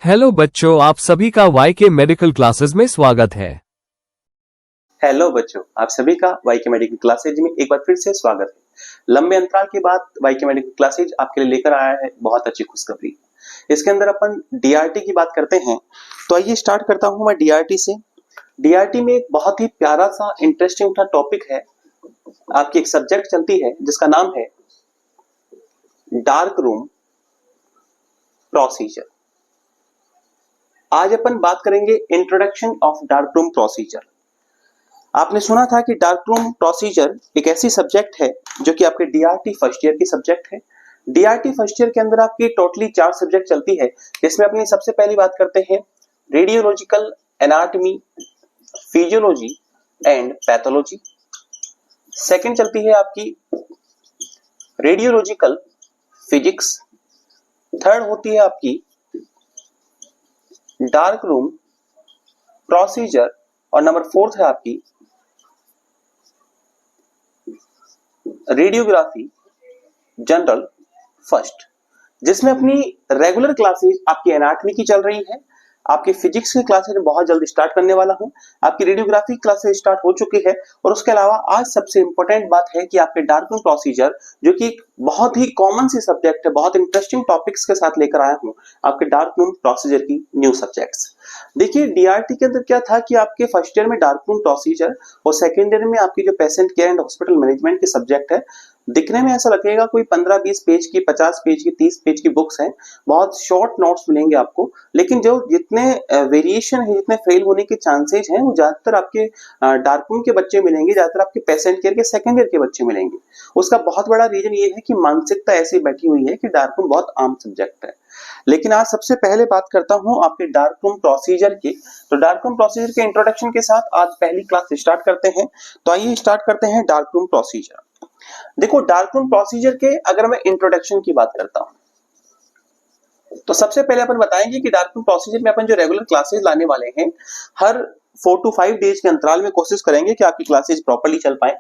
Hello बच्चों, आप सभी का वाई के मेडिकल क्लासेस में स्वागत है। हेलो बच्चों, आप सभी का वाई के मेडिकल क्लासेज में एक बार फिर से स्वागत है। लंबे अंतराल के बाद वाई के मेडिकल क्लासेज आपके लिए लेकर आया है बहुत अच्छी खुशखबरी। इसके अंदर अपन डीआरटी की बात करते हैं, तो आइए स्टार्ट करता हूं मैं डीआरटी से। डीआरटी में एक बहुत ही प्यारा सा इंटरेस्टिंग सा टॉपिक है, आपकी एक सब्जेक्ट चलती है जिसका नाम है डार्क रूम प्रोसीजर। आज अपन बात करेंगे introduction of dark room procedure. आपने सुना था कि डार्क रूम प्रोसीजर एक ऐसी सब्जेक्ट है जो कि आपके डीआरटी फर्स्ट ईयर की सब्जेक्ट है। डीआरटी फर्स्ट ईयर के अंदर आपकी टोटली 4 सब्जेक्ट चलती है, जिसमें अपनी सबसे पहली बात करते हैं radiological anatomy, physiology and pathology. Second चलती है आपकी रेडियोलॉजिकल फिजिक्स। थर्ड होती है आपकी डार्क रूम प्रोसीजर और नंबर फोर्थ है आपकी रेडियोग्राफी जनरल फर्स्ट, जिसमें अपनी रेगुलर क्लासेस आपकी एनाटॉमी की चल रही है। आपकी फिजिक्स की क्लासेस बहुत जल्दी स्टार्ट करने वाला हूं। आपकी रेडियोग्राफी क्लासेस स्टार्ट हो चुकी है और उसके अलावा आज सबसे इंपॉर्टेंट बात है कि आपके डार्क रूम प्रोसीजर, जो कि बहुत ही कॉमन सी सब्जेक्ट है, बहुत इंटरेस्टिंग टॉपिक्स के साथ लेकर आया हूं आपके डार्क रूम प्रोसीजर की न्यू सब्जेक्ट्स। देखिए डीआरटी के अंदर क्या था कि आपके फर्स्ट ईयर में डार्क रूम प्रोसीजर और सेकंड ईयर में आपकी जो patient care and hospital management की सब्जेक्ट है, दिखने में ऐसा लगेगा कोई 15-20 पेज की, 50 पेज की, 30 पेज की बुक्स हैं, बहुत शॉर्ट नोट्स मिलेंगे आपको। लेकिन जो जितने वेरिएशन है, जितने फेल होने के चांसेस हैं, वो ज्यादातर आपके डार्क रूम के बच्चे मिलेंगे, ज्यादातर आपके पेशेंट केयर के सेकंड ईयर के बच्चे मिलेंगे। उसका बहुत बड़ा रीजन ये है कि मानसिकता ऐसी बैठी हुई है कि डार्क रूम बहुत आम सब्जेक्ट है। लेकिन आज सबसे पहले बात करता हूं आपके डार्क रूम प्रोसीजर की। तो डार्क रूम प्रोसीजर के इंट्रोडक्शन के साथ आज पहली क्लास स्टार्ट करते हैं। तो आइए स्टार्ट करते हैं डार्क रूम प्रोसीजर। देखो डार्क रूम प्रोसीजर के अगर मैं इंट्रोडक्शन की बात करता हूं, तो सबसे पहले अपन बताएंगे कि डार्क रूम प्रोसीजर में अपन जो रेगुलर क्लासेस लाने वाले हैं, हर 4 to 5 डेज के अंतराल में कोशिश करेंगे कि आपकी क्लासेस प्रॉपर्ली चल पाए।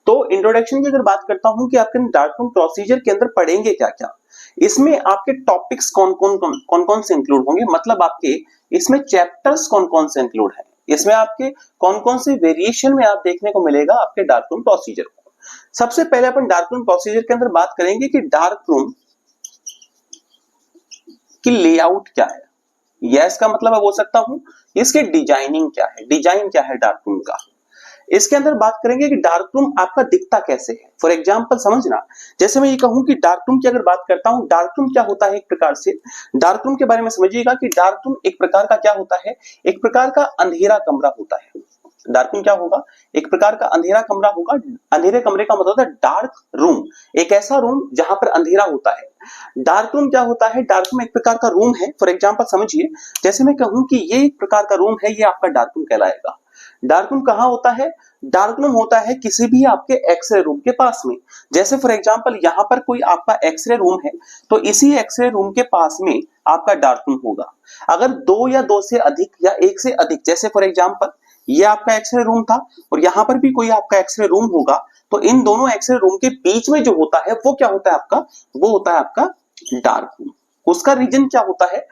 तो इंट्रोडक्शन की अगर बात करता हूं कि आपके डार्क रूम प्रोसीजर के अंदर पढ़ेंगे क्या क्या, इसमें आपके टॉपिक्स कौन कौन से इंक्लूड होंगे, मतलब आपके इसमें चैप्टर्स कौन कौन से इंक्लूड है, इसमें आपके कौन कौन से वेरिएशन में आप देखने को मिलेगा आपके डार्क रूम प्रोसीजर को। सबसे पहले अपन डार्क रूम प्रोसीजर के अंदर बात करेंगे कि डार्क रूम की लेआउट क्या है, या इसका मतलब मैं बोल सकता हूं इसके डिजाइनिंग क्या है, डिजाइन क्या है डार्क रूम का। इसके अंदर बात करेंगे कि डार्क रूम आपका दिखता कैसे है। फॉर एग्जांपल समझना, जैसे मैं ये कहूं कि डार्क रूम की अगर बात करता हूं, डार्क रूम क्या होता है एक प्रकार से, डार्क रूम के बारे में समझिएगा कि डार्क रूम एक प्रकार का क्या होता है, एक प्रकार का अंधेरा कमरा होता है। डार्क रूम क्या होगा, एक प्रकार का अंधेरा कमरा होगा। अंधेरे कमरे का मतलब होता है डार्क रूम, एक ऐसा रूम जहां पर अंधेरा होता है। डार्क रूम क्या होता है, डार्क रूम एक प्रकार का रूम है। फॉर एग्जांपल समझिए, जैसे मैं कहूं कि ये एक प्रकार का रूम है, ये आपका डार्क रूम कहलाएगा। डार्क रूम कहां होता है, डार्क रूम होता है किसी भी आपके एक्सरे रूम के पास में। जैसे फॉर एग्जांपल यहां पर कोई आपका एक्सरे रूम है, तो इसी एक्सरे रूम के पास में आपका डार्क रूम होगा। अगर 2 या 2 से अधिक या 1 से अधिक, जैसे फॉर एग्जांपल ये आपका एक्सरे रूम था और यहां पर भी कोई आपका एक्सरे रूम होगा, तो इन दोनों एक्सरे रूम के बीच में जो होता है वो क्या होता है आपका, वो होता है आपका डार्क रूम। उसका रीजन क्या होता है,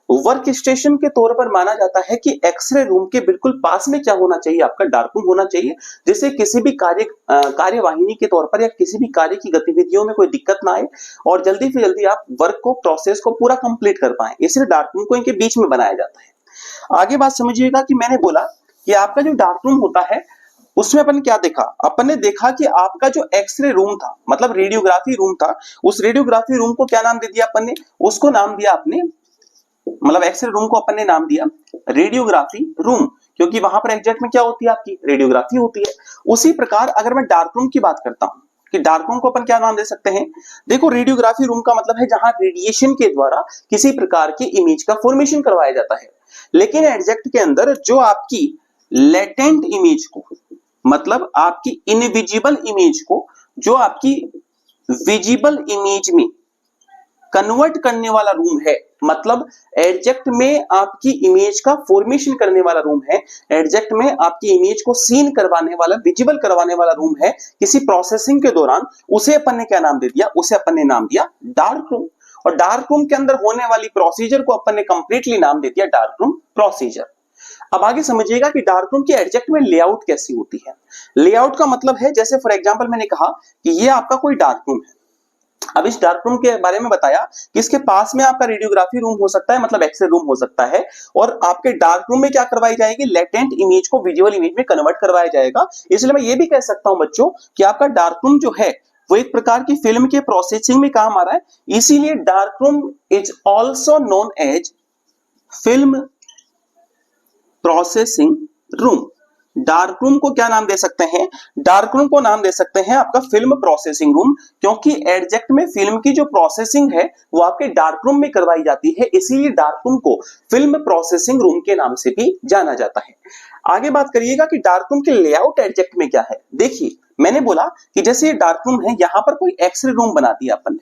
वर्क स्टेशन के तौर पर माना जाता है कि एक्सरे रूम के बिल्कुल पास में क्या होना चाहिए, आपका डार्क रूम होना चाहिए, जिससे किसी भी कार्यवाहिनी के तौर पर या किसी भी कार्य की गतिविधियों में कोई दिक्कत ना आए और जल्दी से जल्दी आप वर्क को, प्रोसेस को पूरा कंप्लीट कर पाए, इसलिए डार्क रूम को इनके बीच में बनाया जाता है। आगे बात समझिएगा कि मैंने बोला कि आपका जो डार्क रूम होता है उसमें अपन क्या देखा, अपन ने देखा कि आपका जो एक्सरे रूम था, मतलब रेडियोग्राफी रूम था, उस रेडियोग्राफी रूम को क्या नाम दे दिया अपन ने, उसको नाम दिया आपने, मतलब एक्सरे रूम को अपन ने नाम दिया रेडियोग्राफी रूम, क्योंकि वहां पर एग्जैक्ट में क्या होती है, आपकी रेडियोग्राफी होती है। उसी प्रकार अगर मैं डार्क रूम की बात करता हूं कि डार्क रूम को अपन क्या नाम दे सकते हैं, देखो रेडियोग्राफी रूम का मतलब है जहां रेडिएशन के द्वारा किसी प्रकार की इमेज का फॉर्मेशन करवाया जाता है। लेकिन एग्जैक्ट के अंदर जो आपकी लेटेंट इमेज को, मतलब आपकी इनविजिबल इमेज को, जो आपकी विजिबल इमेज में कन्वर्ट करने वाला रूम है, मतलब एडजेक्ट में आपकी इमेज का फॉर्मेशन करने वाला रूम है, एडजेक्ट में आपकी इमेज को सीन करवाने वाला, विजिबल करवाने वाला रूम है किसी प्रोसेसिंग के दौरान, उसे अपन ने क्या नाम दे दिया, उसे अपन ने नाम दिया डार्क रूम। और डार्क रूम के अंदर होने वाली प्रोसीजर को अपन ने कंप्लीटली नाम दे दिया डार्क रूम प्रोसीजर। अब आगे समझिएगा कि डार्क रूम के एग्जैक्ट में लेआउट कैसी होती है। लेआउट का मतलब है, जैसे फॉर एग्जांपल मैंने कहा कि ये आपका कोई डार्क रूम है। अब इस डार्क रूम के बारे में बताया कि इसके पास में आपका रेडियोग्राफी रूम हो सकता है, मतलब एक्सरे रूम हो सकता है, और आपके डार्क रूम में क्या करवाई जाएगी, लेटेंट इमेज को विजुअल इमेज में कन्वर्ट करवाया जाएगा। इसलिए मैं ये भी कह सकता हूं बच्चों कि आपका डार्क रूम जो है वो एक प्रकार की फिल्म के प्रोसेसिंग में काम आ रहा है, इसीलिए dark room is also known as film processing room. Dark room को क्या नाम दे सकते हैं, डार्क रूम को नाम दे सकते हैं आपका फिल्म प्रोसेसिंग रूम, क्योंकि एग्जैक्ट में फिल्म की जो प्रोसेसिंग है वो आपके डार्क रूम में करवाई जाती है, इसीलिए डार्क रूम को फिल्म प्रोसेसिंग रूम के नाम से भी जाना जाता है। आगे बात करिएगा कि डार्क रूम के लेआउट एग्जैक्ट में क्या है। देखिए मैंने बोला कि जैसे ये डार्क रूम है, यहां पर कोई एक्सरे रूम बना दिया अपन ने,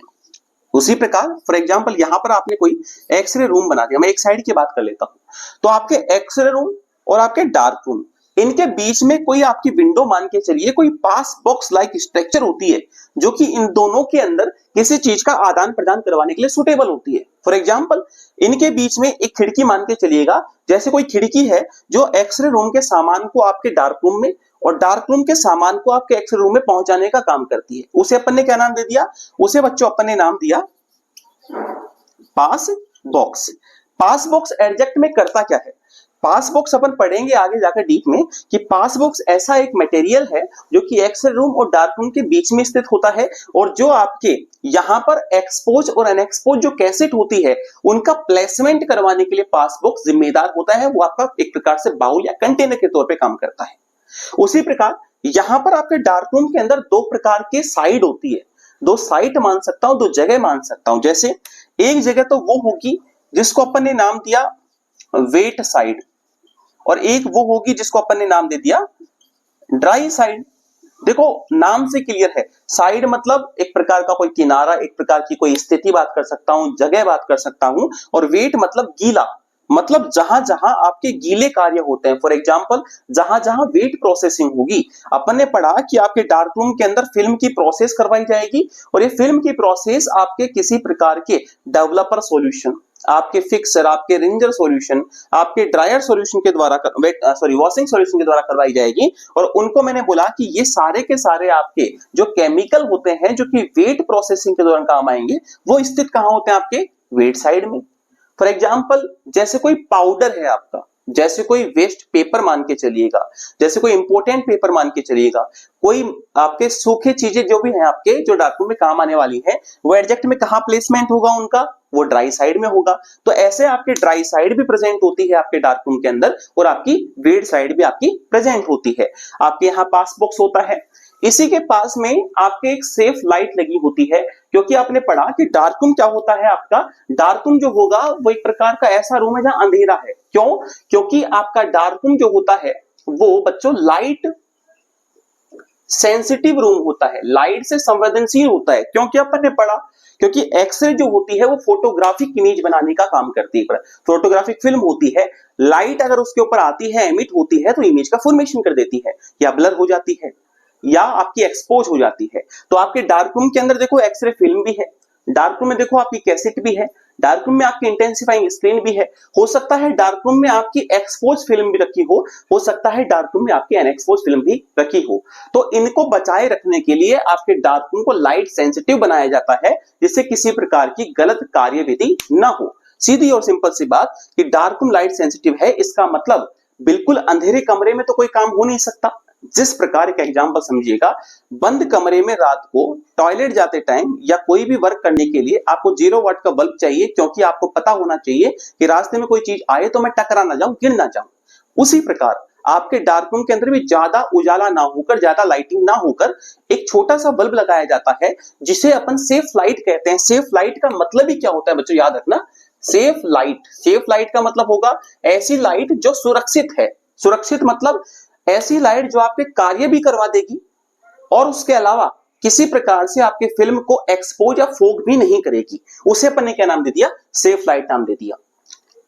उसी प्रकार फॉर एग्जांपल यहां पर आपने कोई एक्सरे रूम बना दिया। मैं एक साइड की बात कर लेता हूं, तो आपके एक्सरे रूम और आपके डार्क रूम, इनके बीच में कोई आपकी विंडो मान के चलिए कोई पास बॉक्स लाइक स्ट्रक्चर होती है, जो कि इन दोनों के अंदर किसी चीज का आदान प्रदान करवाने के लिए सुटेबल होती है। फॉर एग्जांपल इनके बीच में एक खिड़की मान के चलिएगा, जैसे कोई खिड़की है जो एक्सरे रूम के सामान को आपके डार्क रूम में और डार्क रूम के सामान को आपके एक्सरे रूम में पहुंचाने का काम करती है। उसे अपन ने क्या नाम दे दिया, उसे बच्चों अपन ने नाम दिया पास बॉक्स। पास बॉक्स एग्जैक्ट में करता क्या है, पास बॉक्स अपन पढ़ेंगे आगे जाकर डीप में कि पास बॉक्स ऐसा एक मटेरियल है जो कि एक्सरे रूम और डार्क रूम के बीच में स्थित होता है, और जो आपके यहां पर एक्सपोज और अनएक्सपोज जो कैसेट होती है उनका प्लेसमेंट करवाने के लिए पास बॉक्स जिम्मेदार होता है। वो आपका एक प्रकार से बाउल या कंटेनर के तौर पे काम करता है। उसी प्रकार यहां पर आपके डार्क रूम के अंदर दो प्रकार के साइड होती है, दो साइट मान सकता हूं, दो जगह मान सकता हूं। जैसे एक जगह तो वो होगी जिसको अपन ने नाम दिया वेट साइड, और एक वो होगी जिसको अपन ने नाम दे दिया ड्राई साइड। देखो नाम से क्लियर है, साइड मतलब एक प्रकार का कोई किनारा, एक प्रकार की कोई स्थिति बात कर सकता हूं, जगह बात कर सकता हूं, और वेट मतलब गीला, मतलब जहां जहां आपके गीले कार्य होते हैं। फॉर एग्जांपल जहां जहां वेट प्रोसेसिंग होगी, अपन ने पढ़ा कि आपके डार्क रूम के अंदर फिल्म की प्रोसेस करवाई जाएगी, और ये फिल्म की प्रोसेस आपके किसी प्रकार के डेवलपर सॉल्यूशन, आपके फिक्सर, आपके रिंजर सॉल्यूशन, आपके ड्रायर सॉल्यूशन के द्वारा वॉशिंग सॉल्यूशन के द्वारा करवाई जाएगी। और उनको मैंने बोला कि ये सारे के सारे आपके जो केमिकल होते हैं जो कि वेट प्रोसेसिंग के दौरान काम आएंगे, वो स्थित कहां होते हैं, आपके वेट साइड में। फॉर एग्जाम्पल जैसे कोई पाउडर है आपका, जैसे कोई वेस्ट पेपर मान के चलिएगा, जैसे कोई इंपोर्टेंट पेपर मान के चलिएगा, कोई आपके सूखे चीजें जो भी हैं आपके जो डार्क रूम में काम आने वाली है, वो एग्जैक्ट में कहां प्लेसमेंट होगा उनका, वो ड्राई साइड में होगा। तो ऐसे आपके ड्राई साइड भी प्रेजेंट होती है आपके डार्क रूम के अंदर, और आपकी वेट साइड भी आपकी प्रेजेंट होती है। आपके यहाँ पास बॉक्स होता है, इसी के पास में आपके एक सेफ लाइट लगी होती है, क्योंकि आपने पढ़ा कि डार्क रूम क्या होता है आपका, डार्क रूम जो होगा वो एक प्रकार का ऐसा रूम है जहां अंधेरा है। क्यों, क्योंकि आपका डार्क रूम जो होता है वो बच्चों लाइट सेंसिटिव रूम होता है, लाइट से संवेदनशील होता है। क्योंकि अपन ने पढ़ा क्योंकि एक्सरे जो होती है वो फोटोग्राफिक इमेज बनाने का काम करती है, फोटोग्राफिक फिल्म होती है, लाइट अगर उसके ऊपर आती है, एमिट होती है, तो इमेज का फॉर्मेशन कर देती है, या ब्लर हो जाती है, या आपकी एक्सपोज हो जाती है। तो आपके डार्क रूम के अंदर देखो एक्सरे फिल्म भी है, डार्क रूम में देखो आपकी कैसेट भी है, डार्क रूम में आपकी इंटेंसिफाइंग स्क्रीन भी है। हो सकता है डार्क रूम में आपकी एक्सपोज फिल्म भी रखी हो सकता है डार्क रूम में आपकी अनएक्सपोज फिल्म भी रखी हो। तो इनको बचाए रखने के लिए आपके डार्क रूम को लाइट सेंसिटिव बनाया जाता है, जिससे किसी प्रकार की गलत कार्यविधि ना हो। सीधी और सिंपल सी बात कि डार्क रूम लाइट सेंसिटिव है, इसका मतलब बिल्कुल अंधेरे कमरे में तो कोई काम हो नहीं सकता। जिस प्रकार का एग्जांपल समझिएगा, बंद कमरे में रात को टॉयलेट जाते टाइम या कोई भी वर्क करने के लिए आपको 0 वाट का बल्ब चाहिए, क्योंकि आपको पता होना चाहिए कि रास्ते में कोई चीज आए तो मैं टकरा ना जाऊं, गिर ना जाऊं। उसी प्रकार आपके डार्क रूम के अंदर भी ज्यादा उजाला ना होकर, ज्यादा लाइटिंग ना होकर एक छोटा सा बल्ब लगाया जाता है, जिसे अपन सेफ लाइट कहते हैं। सेफ लाइट का मतलब ही क्या होता है बच्चों, याद रखना, सेफ लाइट का मतलब होगा ऐसी लाइट जो सुरक्षित है। सुरक्षित मतलब ऐसी लाइट जो आपके कार्य भी करवा देगी, और उसके अलावा किसी प्रकार से आपके फिल्म को एक्सपोज या फोग भी नहीं करेगी। उसे अपन ने क्या नाम दे दिया, सेफ लाइट नाम दे दिया।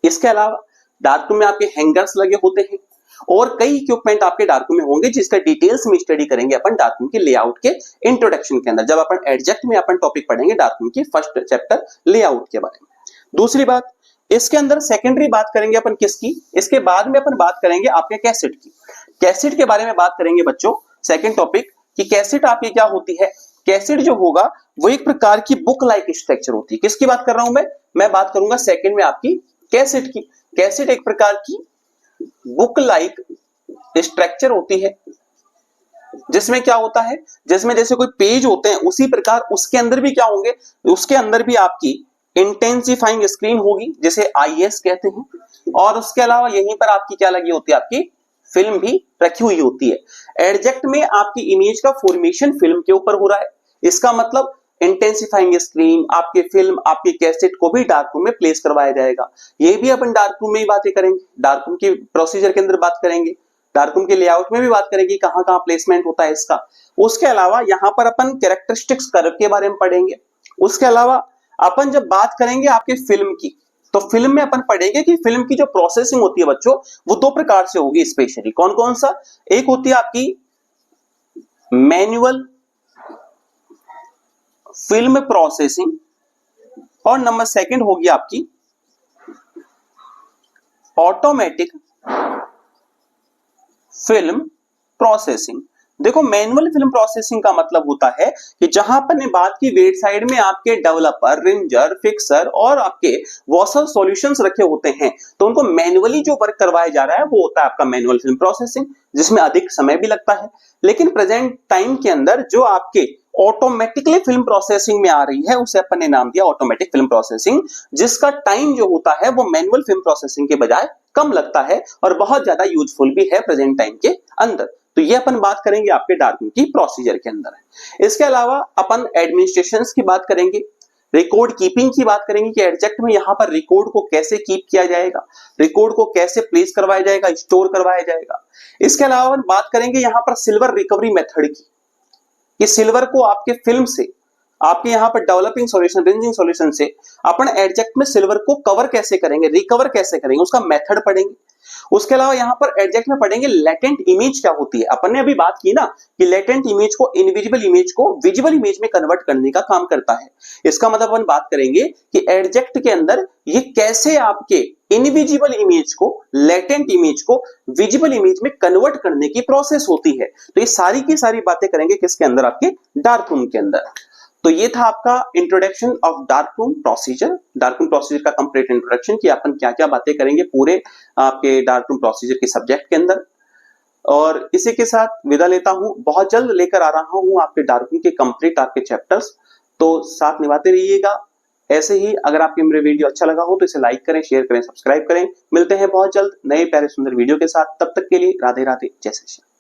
इसके अलावा डार्क रूम में आपके हैंगर्स लगे होते हैं, और कई इक्विपमेंट आपके डार्क रूम में होंगे जिसका डिटेल्स में स्टडी करेंगे अपन डार्क रूम के लेआउट के इंट्रोडक्शन के अंदर, जब अपन एडजेक्ट में अपन टॉपिक पढ़ेंगे डार्क रूम की फर्स्ट चैप्टर लेआउट के बारे में। दूसरी बात, इसके अंदर सेकेंडरी बात करेंगे अपन किसकी, इसके बाद में अपन बात करेंगे आपके कैसेट की। कैसेट के बारे में बात करेंगे बच्चों, सेकंड टॉपिक कि कैसेट आपकी क्या होती है। कैसेट जो होगा वो एक प्रकार की बुक लाइक स्ट्रक्चर होती है। किसकी बात कर रहा हूं मैं बात करूंगा सेकंड में आपकी कैसेट की। कैसेट एक प्रकार की बुक लाइक स्ट्रक्चर होती है जिसमें क्या होता है, जिसमें जैसे कोई पेज होते हैं उसी प्रकार उसके अंदर भी क्या होंगे, उसके अंदर भी आपकी इंटेंसिफाइंग स्क्रीन होगी जिसे आईएस कहते हैं, और उसके अलावा यहीं पर आपकी क्या लगी होती है, आपकी फिल्म भी रखी हुई होती है। एडजेक्ट में आपकी इमेज का फॉर्मेशन फिल्म के ऊपर हो रहा है, इसका मतलब इंटेंसिफाइंग स्क्रीन, आपके फिल्म, आपके कैसेट को भी डार्क रूम में प्लेस करवाया जाएगा। ये भी अपन डार्क रूम में ही बातें करेंगे, डार्क रूम की प्रोसीजर के अंदर बात करेंगे, डार्क रूम के लेआउट में भी बात करेंगे कहां कहां प्लेसमेंट होता है इसका। उसके अलावा यहां पर अपन कैरेक्टरिस्टिक्स कर्व के बारे में पढ़ेंगे। उसके अलावा अपन जब बात करेंगे आपके फिल्म की, तो फिल्म में अपन पढ़ेंगे कि फिल्म की जो प्रोसेसिंग होती है बच्चों वो दो प्रकार से होगी स्पेशली। कौन कौन सा, एक होती है आपकी मैन्युअल फिल्म प्रोसेसिंग और नंबर सेकंड होगी आपकी ऑटोमेटिक फिल्म प्रोसेसिंग। देखो मैनुअल फिल्म प्रोसेसिंग का मतलब होता है कि जहां पर ने बात की वेट साइड में आपके डेवलपर, रिंजर, फिक्सर और आपके वॉशर सॉल्यूशंस रखे होते हैं, तो उनको मैनुअली जो वर्क करवाया जा रहा है वो होता है आपका मैनुअल फिल्म प्रोसेसिंग, जिसमें अधिक समय भी लगता है। लेकिन प्रेजेंट टाइम के अंदर जो आपके ऑटोमेटिकली फिल्म प्रोसेसिंग में आ रही है उसे अपन ने नाम दिया ऑटोमेटिक फिल्म प्रोसेसिंग, जिसका टाइम जो होता है वो मैनुअल फिल्म प्रोसेसिंग के बजाय कम लगता है और बहुत ज्यादा यूजफुल भी है प्रेजेंट टाइम के अंदर। तो ये अपन बात करेंगे आपके डार्क रूम की प्रोसीजर के अंदर। इसके अलावा अपन एडमिनिस्ट्रेशंस की बात करेंगे, रिकॉर्ड कीपिंग की बात करेंगे कि एडजेक्ट में यहां पर रिकॉर्ड को कैसे कीप किया जाएगा, रिकॉर्ड को कैसे प्लेस करवाया जाएगा, स्टोर करवाया जाएगा। इसके अलावा अपन बात करेंगे यहां पर सिल्वर रिकवरी मेथड की, कि सिल्वर को आपके फिल्म से, आपके यहां पर डेवलपिंग सॉल्यूशन, रिंजिंग सॉल्यूशन से अपन एडजेक्ट में सिल्वर को कवर कैसे करेंगे, रिकवर कैसे करेंगे, उसका मेथड पढ़ेंगे। उसके अलावा यहां पर एडजेक्ट में पढ़ेंगे लेटेंट इमेज क्या होती है। अपन ने अभी बात की ना कि लेटेंट इमेज को, इनविजिबल इमेज को विजिबल इमेज में कन्वर्ट करने का काम करता है। इसका मतलब अपन बात करेंगे कि एडजेक्ट के अंदर ये कैसे आपके इनविजिबल इमेज को, लेटेंट इमेज को विजिबल इमेज में कन्वर्ट करने की प्रोसेस होती है। तो ये सारी की सारी बातें करेंगे किसके अंदर, आपके डार्क रूम के अंदर। तो ये था आपका introduction of dark room procedure, dark room procedure का कंप्लीट इंट्रोडक्शन कि अपन क्या क्या बातें करेंगे पूरे आपके डार्क रूम प्रोसीजर के सब्जेक्ट के अंदर। और इसी के साथ विदा लेता हूं, बहुत जल्द लेकर आ रहा हूं आपके डार्क रूम के कंप्लीट आपके चैप्टर्स, तो साथ निभाते रहिएगा। ऐसे ही अगर आपको मेरे वीडियो अच्छा लगा हो तो इसे लाइक करें, शेयर करें, सब्सक्राइब करें। मिलते हैं बहुत जल्द नए प्यारे सुंदर वीडियो के साथ, तब तक के लिए राधे राधे, जय श्री कृष्ण।